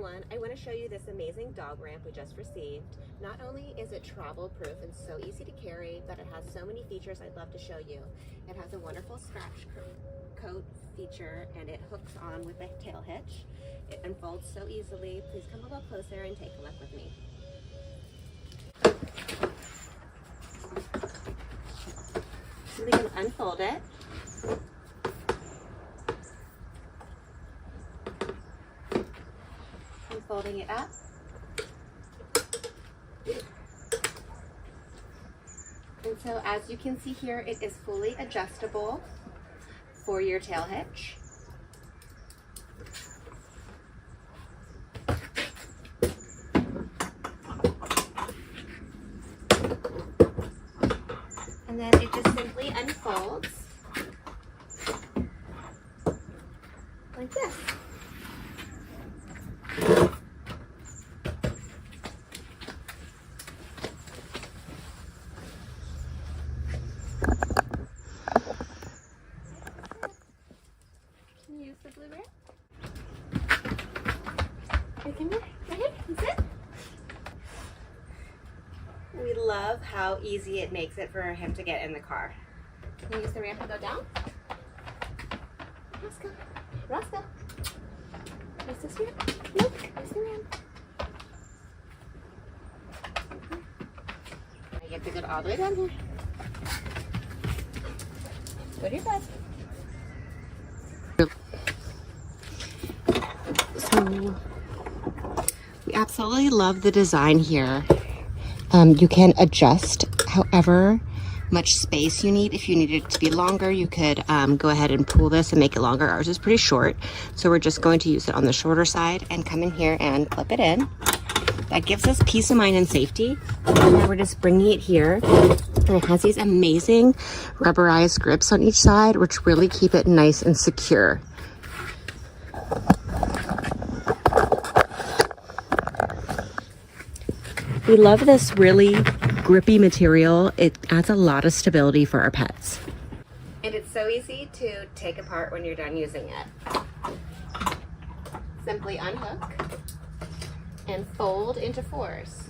everyone, I want to show you this amazing dog ramp we just received. Not only is it travel proof and so easy to carry, but it has so many features I'd love to show you. It has a wonderful scratch coat feature and it hooks on with a tail hitch. It unfolds so easily. Please come a little closer and take a look with me. So we can unfold it. Folding it up. And so as you can see here, it is fully adjustable for your tail hitch. And then it just simply unfolds like this. Use the blue ramp. Right here, right here, that's it. We love how easy it makes it for him to get in the car. Can you use the ramp to go down? Roscoe, Roscoe. Use this ramp. Look, use the ramp. You have to go all the way down here. Go to your bed. So we absolutely love the design here. You can adjust however much space you need. If you need it to be longer, you could go ahead and pull this and make it longer. Ours is pretty short, so we're just going to use it on the shorter side and come in here and clip it in. That gives us peace of mind and safety. And then we're just bringing it here, and it has these amazing rubberized grips on each side, which really keep it nice and secure. We love this really grippy material. It adds a lot of stability for our pets. And it's so easy to take apart when you're done using it. Simply unhook and fold into fours.